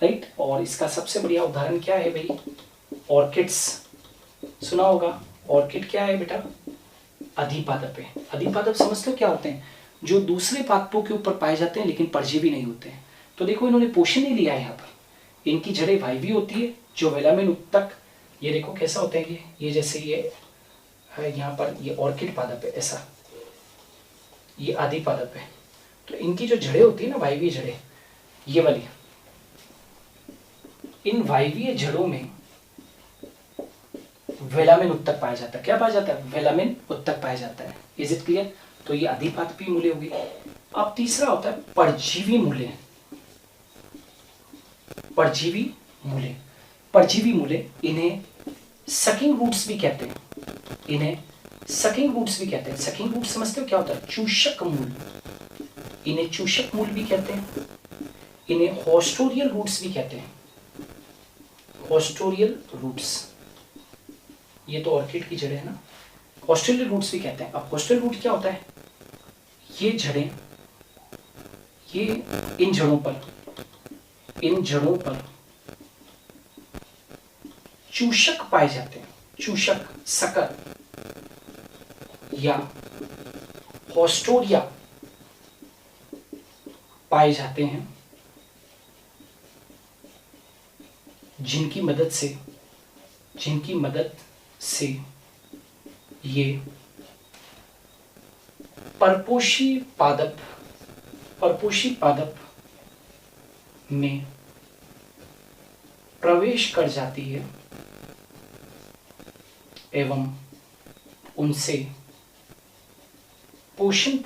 S1: राइट। और इसका सबसे बढ़िया उदाहरण क्या है भाई? ऑर्किड्स सुना होगा। ऑर्किड क्या है बेटा? अधिपादप है। अधिपादप समझते हो क्या होते हैं? जो दूसरे पादपों के ऊपर पाए जाते हैं लेकिन परजीवी नहीं होते हैं। तो देखो इन्होंने पोषण नहीं लिया है यहाँ पर, इनकी जड़ें वायवीय होती है, जो वेलामेन उत्तक, ये देखो कैसा होता है ये जैसे ये है यहाँ पर, ये ऑर्किड पादप है ऐसा, ये आदि पादप है। तो इनकी जो जड़ें होती है ना वायवीय जड़ें, ये वाली, इन वायवीय जड़ों में वेलामेन उत्तक पाया जाता है। क्या पाया जाता है? वेलामेन उत्तक पाया जाता है। Is it clear? तो ये अधिपादपीय मूल्य होगी। अब तीसरा होता है परजीवी मूल्य। परजीवी मूल्य, परजीवी मूल्य, इन्हें सकिंग रूट्स भी कहते हैं, इन्हें सकिंग रूट्स भी कहते हैं। सकिंग रूट समझते हो क्या होता है? चूषक मूल, इन्हें चूषक मूल भी कहते हैं। इन्हें हॉस्टोरियल रूट्स भी कहते हैं, हॉस्टोरियल रूट्स। ये तो ऑर्किड की जड़ें है ना, हॉस्टोरियल रूट्स भी कहते हैं। अब हॉस्टोरियल रूट क्या होता है? ये जड़ें, ये इन जड़ों पर चूषक पाए जाते हैं, चूषक, सकर या हॉस्टोरिया पाए जाते हैं, जिनकी मदद से ये परपोषी पादप में प्रवेश कर जाती है एवं उनसे पोषण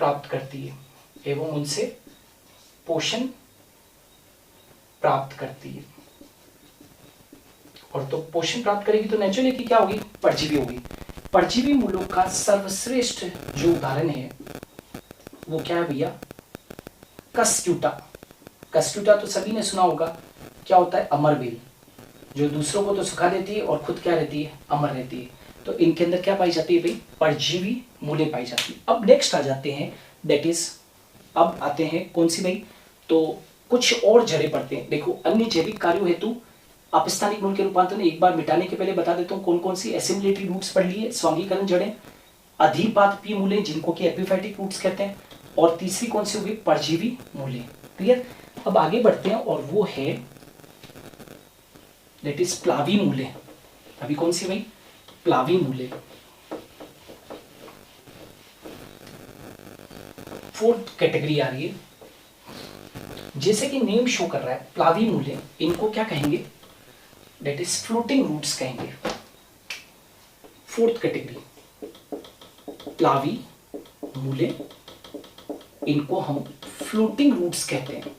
S1: प्राप्त करती है, और तो पोषण प्राप्त करेगी तो नेचुरली की क्या होगी? परजीवी होगी। परजीवी मूलों का सर्वश्रेष्ठ जो उदाहरण है वो क्या है भैया? कस्टूटा। कस्टूटा तो सभी ने सुना होगा, क्या होता है? अमर बेल, जो दूसरों को तो सुखा देती है और खुद क्या रहती है? अमर रहती है। तो इनके अंदर क्या पाई जाती है भाई? परजीवी मूल्य पाई जाती है। अब नेक्स्ट आ जाते हैं, दैट इज, अब आते हैं कौन सी भाई? तो कुछ और जड़ें पड़ते हैं। देखो, अन्य जैविक कार्यों हेतु अपस्थानिक मूल के रूपांतरण एक बार मिटाने के पहले बता देता हूँ कौन कौन सी एसिमिलेटरी रूट्स पढ़ लिए। स्वांगीकरण जड़ें, अधिपादपीय मूल्य जिनको कि एपिफाइटिक रूट्स कहते हैं, और तीसरी कौन सी होगी? परजीवी मूल्य। क्लियर? अब आगे बढ़ते हैं और वो है दैट इज प्लावी मूल्य। अभी कौन सी भाई? प्लावी मूल्य। फोर्थ कैटेगरी आ रही है, जैसे कि नेम शो कर रहा है, प्लावी मूल्य, इनको क्या कहेंगे? दैट इज फ्लोटिंग रूट्स कहेंगे। फोर्थ कैटेगरी प्लावी मूल्य, इनको हम फ्लोटिंग रूट्स कहते हैं,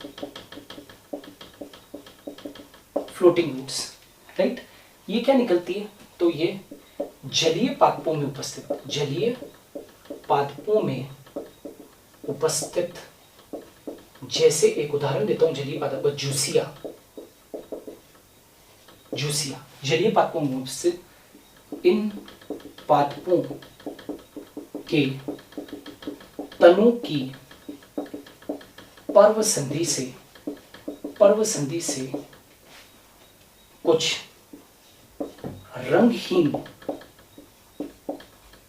S1: फ्लोटिंग रूट्स, राइट? ये क्या निकलती है? तो ये जलीय पादपों में उपस्थित, जैसे एक उदाहरण देता हूं जलीय पादप, जूसिया। जलीय पादपों में उपस्थित इन पादपों के तनों की पर्व संधि से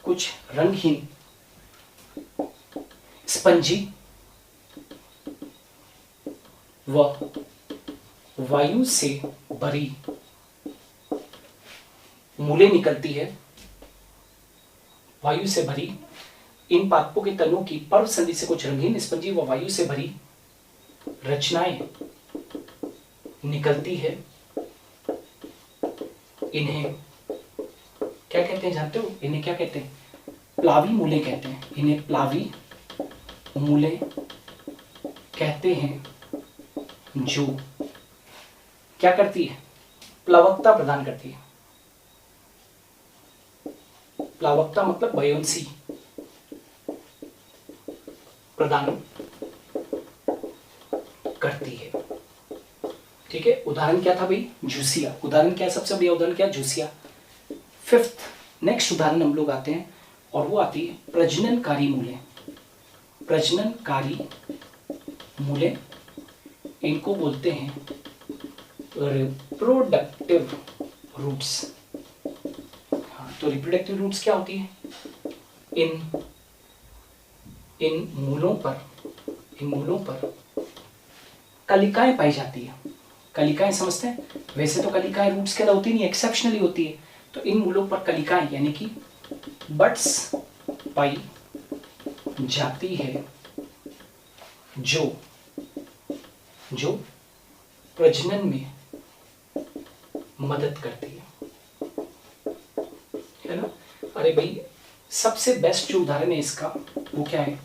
S1: कुछ रंगहीन स्पंजी व वायु से भरी मूलें निकलती है। वायु से भरी इन पादपों के तनों की पर्व संधि से कुछ रंगीन स्पंजी व वायु से भरी रचनाएं निकलती है। इन्हें क्या कहते हैं जानते हो? इन्हें क्या कहते हैं? प्लावी मूले कहते हैं। इन्हें प्लावी मूले कहते हैं, जो क्या करती है? प्लवकता प्रदान करती है। प्लवकता मतलब बयोंसी प्रदान करती है। ठीक है, उदाहरण क्या था भाई? जूसिया। उदाहरण क्या है? सबसे बढ़िया उदाहरण क्या है? जूसिया। फिफ्थ नेक्स्ट उदाहरण हम लोग आते हैं और वो आती है प्रजननकारी मूले। प्रजननकारी मूले, इनको बोलते हैं रिप्रोडक्टिव रूट्स। हाँ, तो रिप्रोडक्टिव रूट्स क्या होती है? इन मूलों पर कलिकाएं पाई जाती है। कलिकाएं समझते हैं। वैसे तो कलिकाएं रूट्स के अंदर होती नहीं, एक्सेप्शनली होती है। तो इन मूलों पर कलिकाएं यानी कि बड्स पाई जाती है जो जो प्रजनन में मदद करती है ना। अरे भाई सबसे बेस्ट जो उदाहरण है इसका वो क्या है,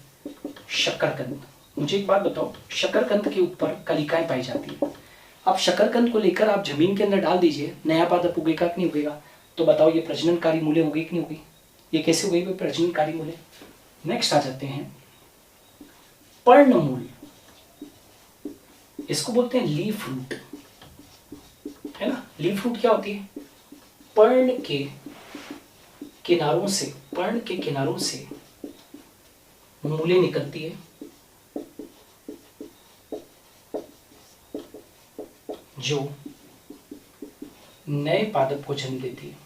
S1: शकरकंद। मुझे एक बात बताओ, शकरकंद के ऊपर कलिकाएं पाई जाती है। अब शकरकंद को लेकर आप जमीन के अंदर डाल दीजिए, नया पादप उगेगा कि नहीं उगेगा? तो बताओ ये प्रजननकारी मूल्य होगी कि नहीं होगी? ये कैसे होगी प्रजननकारी मूल्य? नेक्स्ट आ जाते हैं पर्णमूल, इसको बोलते हैं लीफ रूट, है ना। लीफ रूट क्या होती है? पर्ण के किनारों से मूलें निकलती है जो नए पादप को जन्म देती है।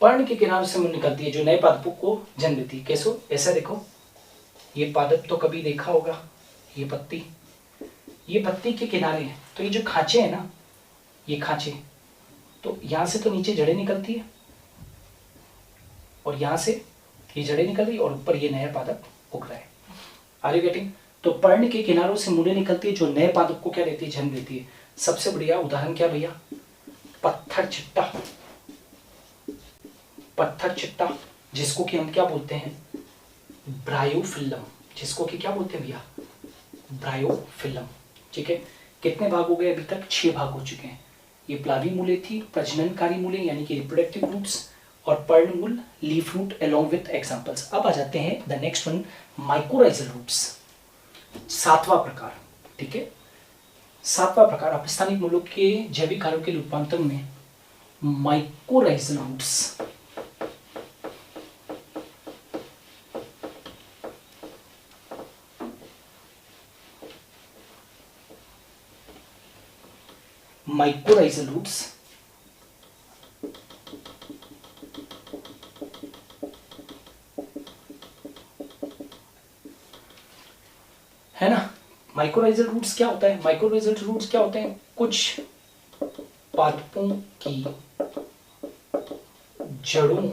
S1: पर्ण के किनारों से मूल निकलती है जो नए पादपों को जन्म देती है। कैसे? ऐसा देखो, ये पादप तो कभी देखा होगा, ये पत्ती के किनारे हैं, तो ये जो खांचे हैं ना, ये खांचे, तो यहां से तो नीचे जड़ें निकलती है और यहां से ये जड़ें निकल रही और ऊपर ये नया पादप उग रहा है। Are you getting? तो पर्ण के किनारों से मूलें निकलती है जो नए पादप को क्या देती है? जन्म देती है। सबसे बढ़िया उदाहरण क्या भैया? पत्थर चिट्टा, जिसको कि हम क्या बोलते हैं? ब्रायोफिल्लम, जिसको कि क्या बोलते हैं भैया? ब्रायोफिल्लम। ठीक है, कितने भाग हो गए अभी तक? 6 भाग हो चुके हैं। ये प्लावी मूले थी, प्रजननकारी मूले यानी कि रिप्रोडक्टिव रूट्स, और पर्णमूल leaf root along with examples. अब आ जाते हैं the next one, mycorrhizal roots, 7वां प्रकार। ठीक है, 7वां प्रकार अपस्थानिक मूलों के जैविक कार्यों के रूपांतरण में माइकोराइजल रूट्स। माइकोराइजल रूट्स है ना। माइकोराइजल रूट्स क्या होता है? माइकोराइजल रूट्स क्या होते हैं? कुछ पादपों की जड़ों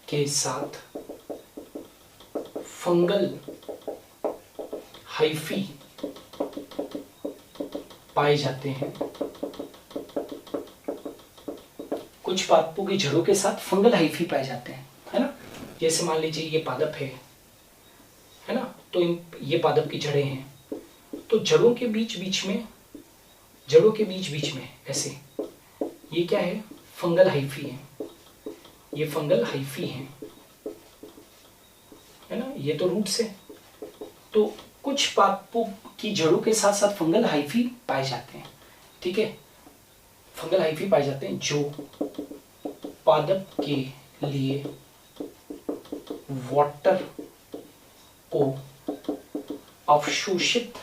S1: के साथ फंगल हाइफी पाए जाते हैं। कुछ पादपों की जड़ों के साथ फंगल हाइफी पाए जाते हैं, है ना। जैसे मान लीजिए ये पादप है ना, तो ये पादप की जड़ें हैं, तो जड़ों के बीच बीच में ऐसे ये क्या है? फंगल हाइफी है। ये फंगल हाइफी है ना, ये तो रूट्स है। तो कुछ पादपों की जड़ों के साथ साथ फंगल हाइफी पाए जाते हैं। ठीक है, फंगल हाइफी पाए जाते हैं जो पादप के लिए वाटर को अवशोषित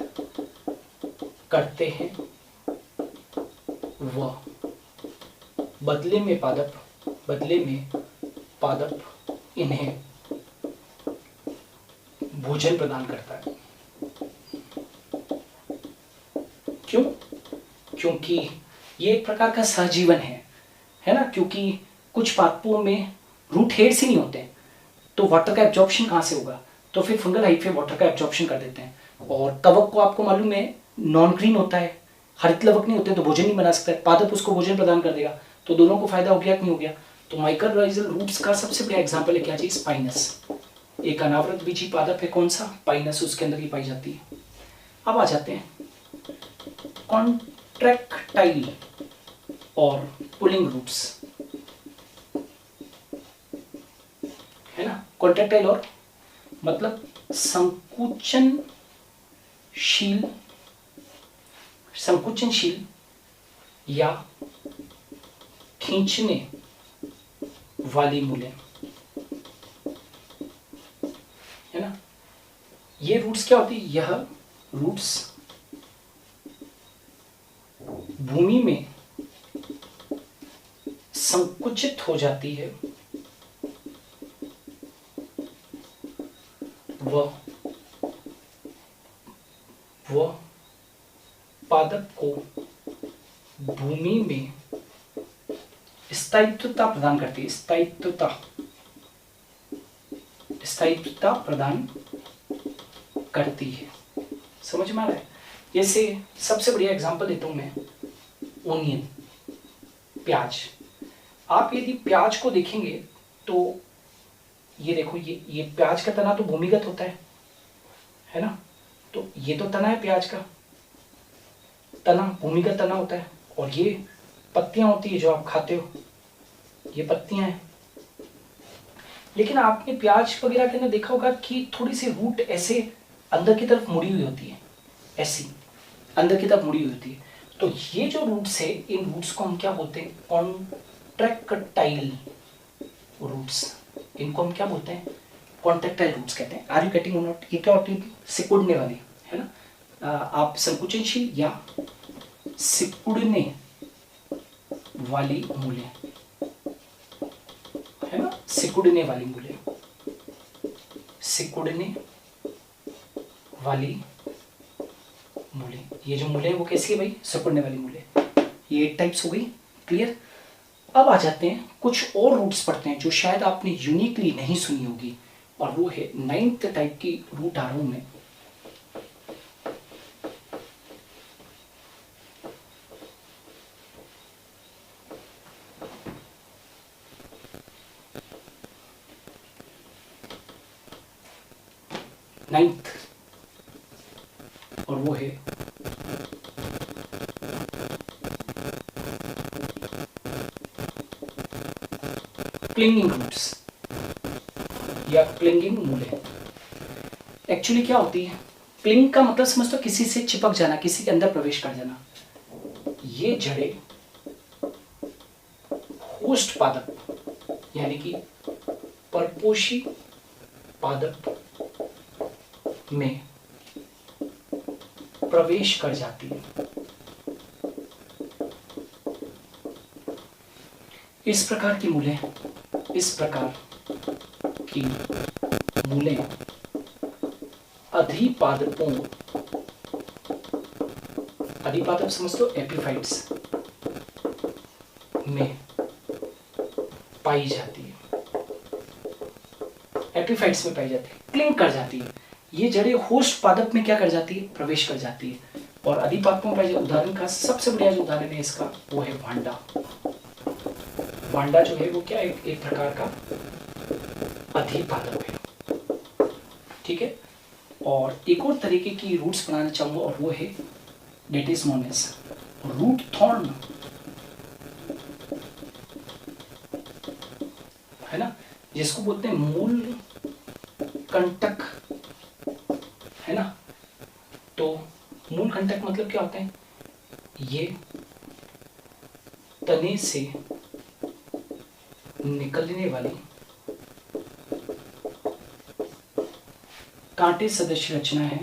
S1: करते हैं व बदले में पादप इन्हें भोजन प्रदान करता है। क्यों? क्योंकि ये एक प्रकार का सहजीवन है ना। क्योंकि कुछ पादपों में रूट हेड्स ही नहीं होते हैं, तो वाटर का एब्जॉर्प्शन कहाँ से होगा? तो फिर फंगल हाइफी वाटर का एब्जॉर्प्शन कर देते हैं। और कवक को आपको मालूम है नॉन ग्रीन होता है, हरित लवक नहीं होते, तो भोजन नहीं बना सकता है, पादप उसको भोजन प्रदान कर देगा। तो दोनों को फायदा हो गया कि नहीं हो गया? तो माइकोराइजल रूट्स का सबसे बड़ा एग्जाम्पल है क्या चीज? पाइनस। एक अनावृत बीजी पादप है, कौन सा? पाइनस, उसके अंदर ही पाई जाती है। अब आ जाते हैं कॉन्ट्रैक्टाइल और पुलिंग रूट्स, है ना। कॉन्ट्रैक्टाइल और मतलब संकुचनशील या खींचने वाली मूलें, है ना। ये रूट्स क्या होती है? यह रूट्स भूमि में संकुचित हो जाती है व वह पादप को भूमि में स्थायित्वता प्रदान करती है, स्थायित्वता प्रदान करती है। समझ में आ रहा है? जैसे सबसे बढ़िया एग्जांपल देता हूं मैं, ओनियन, प्याज। आप यदि प्याज को देखेंगे तो ये देखो, ये प्याज का तना तो भूमिगत होता है ना? तो ये तो तना है, प्याज का तना भूमिगत तना होता है, और ये पत्तियां होती है जो आप खाते हो, ये पत्तियां हैं। लेकिन आपने प्याज वगैरह के अंदर देखा होगा कि थोड़ी सी रूट ऐसे अंदर की तरफ मुड़ी हुई होती है, ऐसी अंदर की तरफ मुड़ी हुई होती है। तो ये जो रूट्स है, इन रूट्स को हम क्या बोलते हैं? Contractile roots. इनको हम क्या बोलते हैं? कॉन्ट्रैक्टाइल रूट्स कहते हैं। Are you getting or not? ये क्या होती है? सिकुड़ने वाली, है ना? आप संकुचनशील या सिकुड़ने वाली मूलें, है ना? सिकुड़ने वाली मूलें, सिकुड़ने वाली मूलें। ये जो मूलें हैं वो कैसी है भाई? सिकुड़ने वाली मूलें। ये 8 टाइप्स हो गई, क्लियर? अब आ जाते हैं कुछ और रूट्स पढ़ते हैं जो शायद आपने यूनिकली नहीं सुनी होगी, और वो है 9th टाइप की रूट आरोह में। नाइन्थ, और वो है क्लिंगिंग रूट्स या क्लिंगिंग मूलें। एक्चुअली क्या होती है? क्लिंग का मतलब समझते हो? किसी से चिपक जाना, किसी के अंदर प्रवेश कर जाना। ये जड़ें होस्ट पादप यानी कि परपोषी पादप में प्रवेश कर जाती है। इस प्रकार की मूलें अधिपादप समझते हो? एपिफाइट्स में पाई जाती है, एपिफाइट्स में पाई जाती है, क्लिंग कर जाती है। ये जड़ें होस्ट पादप में क्या कर जाती है? प्रवेश कर जाती है, और अधिपादपों में पाई जाती है। उदाहरण का सबसे बढ़िया जो उदाहरण है इसका वो है भांडा। भांडा जो है वो क्या है? एक प्रकार का अधिपादप है, ठीक है? और एक और तरीके की रूट्स बनाना चाहूंगा, और वो है that is known as root thorn, है ना? जिसको बोलते हैं मूल कंटक, है ना? तो मूल कंटक मतलब क्या होता है? ये तने से निकलने वाली कांटे सदृश रचना है,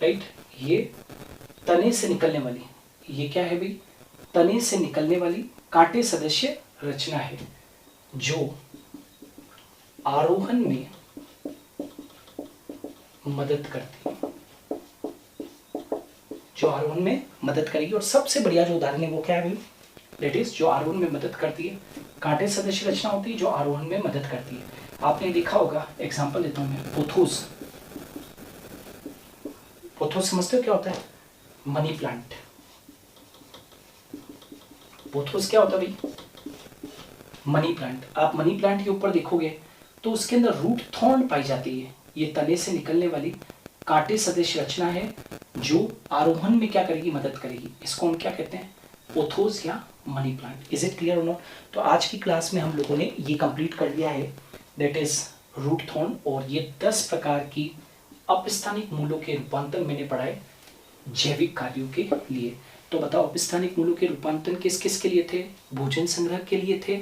S1: राइट? ये तने से निकलने वाली, ये क्या है भाई? तने से निकलने वाली कांटे सदृश्य रचना है जो आरोहण में मदद करती है, जो आरोहण में मदद करेगी। और सबसे बढ़िया जो उदाहरण है वो क्या है भाई? दैट इज जो आरोहण में मदद करती है, कांटे सदृश्य रचना होती है जो आरोहण में मदद करती है। आपने देखा होगा, एग्जांपल देता हूं मैं, पोथोस। पोथोस समझते हो क्या होता है? Money plant. पोथोस क्या होता है भाई? Money plant. आप मनी प्लांट के ऊपर देखोगे तो उसके अंदर रूट थॉर्न पाई जाती है। ये तने से निकलने वाली कांटे सदृश रचना है जो आरोहण में क्या करेगी? मदद करेगी। इसको हम क्या कहते हैं? पोथोस या money plant. Is it clear और नॉट? तो आज की क्लास में हम लोगों ने ये कंप्लीट कर लिया है, दैट इज रूट थॉर्न, और ये 10 प्रकार की अपस्थानिक मूलों के रूपांतरण मैंने पढ़ाए जैविक कार्यों के लिए। तो बताओ, अपस्थानिक मूलों के रूपांतरण किस किस के लिए थे? भोजन संग्रह के लिए थे,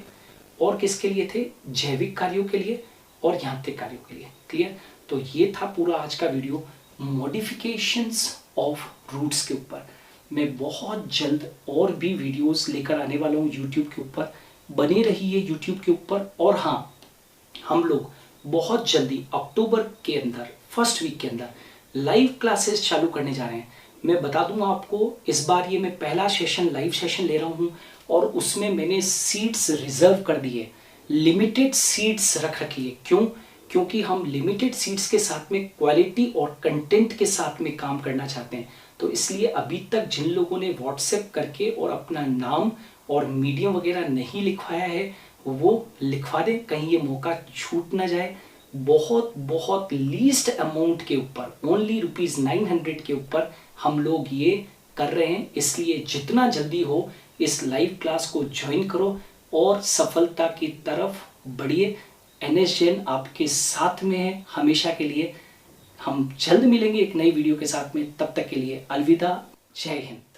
S1: और किसके लिए थे? जैविक कार्यों के लिए और यांत्रिक कार्यों के लिए। क्लियर? तो ये था पूरा आज का वीडियो मॉडिफिकेशंस ऑफ रूट्स के ऊपर। मैं बहुत जल्द और भी वीडियोस लेकर आने वाला हूँ यूट्यूब के ऊपर। बने रहिए यूट्यूब के ऊपर। और हाँ, हम लोग बहुत जल्दी अक्टूबर के अंदर फर्स्ट वीक के अंदर लाइव क्लासेस चालू करने जा रहे हैं। मैं बता दूंगा आपको, इस बार ये मैं पहला सेशन लाइव सेशन ले रहा हूँ और उसमें मैंने सीट्स रिजर्व कर दिए, लिमिटेड सीट्स रख रखी है। क्यों? क्योंकि हम लिमिटेड सीट्स के साथ में क्वालिटी और कंटेंट के साथ में काम करना चाहते हैं। तो इसलिए अभी तक जिन लोगों ने व्हाट्सएप करके और अपना नाम और मीडियम वगैरह नहीं लिखवाया है वो लिखवा दें, कहीं ये मौका छूट ना जाए। बहुत बहुत लीस्ट अमाउंट के ऊपर, ओनली ₹900 के ऊपर हम लोग ये कर रहे हैं। इसलिए जितना जल्दी हो इस लाइव क्लास को ज्वाइन करो और सफलता की तरफ बढ़िए। NS जैन आपके साथ में है हमेशा के लिए। हम जल्द मिलेंगे एक नई वीडियो के साथ में, तब तक के लिए अलविदा, जय हिंद।